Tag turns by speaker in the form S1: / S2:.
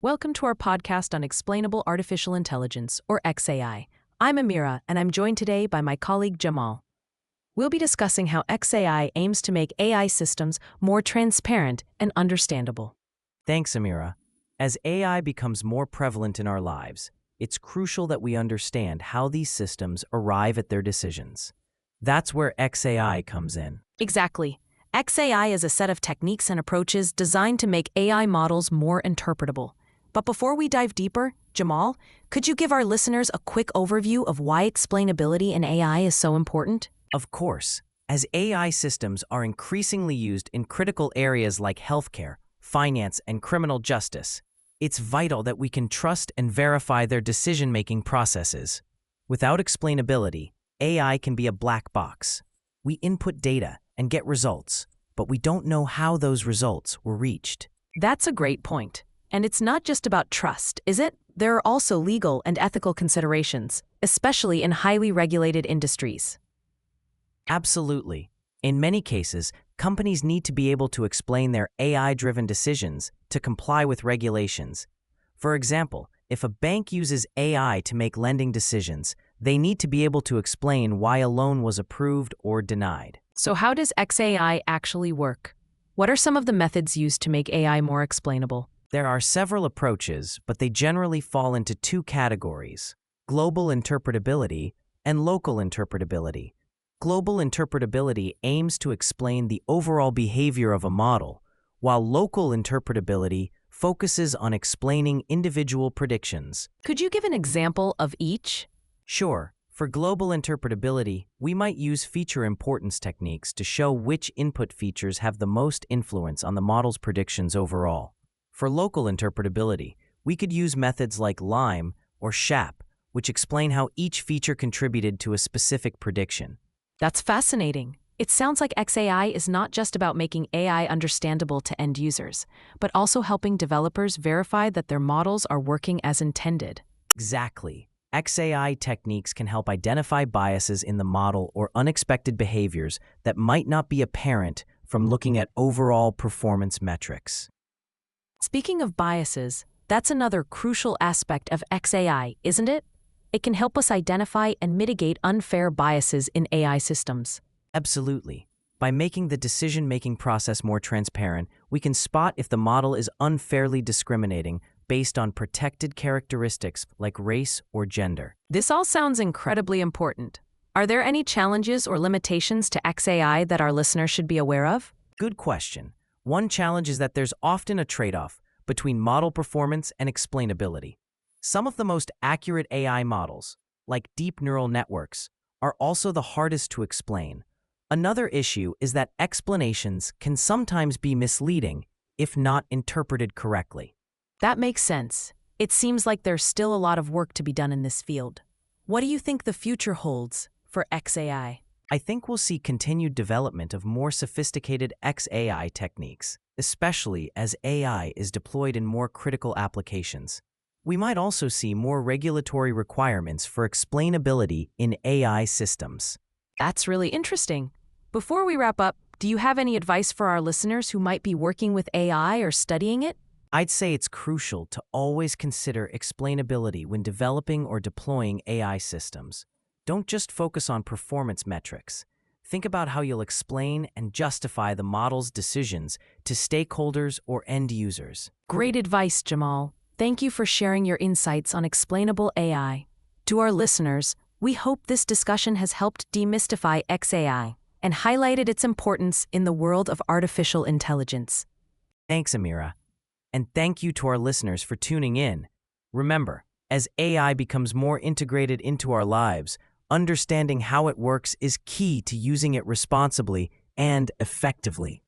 S1: Welcome to our podcast on Explainable Artificial Intelligence, or XAI. I'm Amira, and I'm joined today by my colleague Jamal. We'll be discussing how XAI aims to make AI systems more transparent and understandable.
S2: Thanks, Amira. As AI becomes more prevalent in our lives, it's crucial that we understand how these systems arrive at their decisions. That's where XAI comes in.
S1: Exactly. XAI is a set of techniques and approaches designed to make AI models more interpretable. But before we dive deeper, Jamal, could you give our listeners a quick overview of why explainability in AI is so important?
S2: Of course, as AI systems are increasingly used in critical areas like healthcare, finance, and criminal justice, it's vital that we can trust and verify their decision-making processes. Without explainability, AI can be a black box. We input data and get results, but we don't know how those results were reached.
S1: That's a great point. And it's not just about trust, is it? There are also legal and ethical considerations, especially in highly regulated industries.
S2: Absolutely. In many cases, companies need to be able to explain their AI-driven decisions to comply with regulations. For example, if a bank uses AI to make lending decisions, they need to be able to explain why a loan was approved or denied.
S1: So how does XAI actually work? What are some of the methods used to make AI more explainable?
S2: There are several approaches, but they generally fall into two categories: global interpretability and local interpretability. Global interpretability aims to explain the overall behavior of a model, while local interpretability focuses on explaining individual predictions.
S1: Could you give an example of each?
S2: Sure. For global interpretability, we might use feature importance techniques to show which input features have the most influence on the model's predictions overall. For local interpretability, we could use methods like LIME or SHAP, which explain how each feature contributed to a specific prediction.
S1: That's fascinating. It sounds like XAI is not just about making AI understandable to end users, but also helping developers verify that their models are working as intended.
S2: Exactly. XAI techniques can help identify biases in the model or unexpected behaviors that might not be apparent from looking at overall performance metrics.
S1: Speaking of biases, that's another crucial aspect of XAI, isn't it? It can help us identify and mitigate unfair biases in AI systems.
S2: Absolutely. By making the decision-making process more transparent, we can spot if the model is unfairly discriminating based on protected characteristics like race or gender.
S1: This all sounds incredibly important. Are there any challenges or limitations to XAI that our listeners should be aware of?
S2: Good question. One challenge is that there's often a trade-off between model performance and explainability. Some of the most accurate AI models, like deep neural networks, are also the hardest to explain. Another issue is that explanations can sometimes be misleading if not interpreted correctly.
S1: That makes sense. It seems like there's still a lot of work to be done in this field. What do you think the future holds for XAI?
S2: I think we'll see continued development of more sophisticated XAI techniques, especially as AI is deployed in more critical applications. We might also see more regulatory requirements for explainability in AI systems.
S1: That's really interesting. Before we wrap up, do you have any advice for our listeners who might be working with AI or studying it?
S2: I'd say it's crucial to always consider explainability when developing or deploying AI systems. Don't just focus on performance metrics. Think about how you'll explain and justify the model's decisions to stakeholders or end users.
S1: Great advice, Jamal. Thank you for sharing your insights on explainable AI. To our listeners, we hope this discussion has helped demystify XAI and highlighted its importance in the world of artificial intelligence.
S2: Thanks, Amira. And thank you to our listeners for tuning in. Remember, as AI becomes more integrated into our lives, understanding how it works is key to using it responsibly and effectively.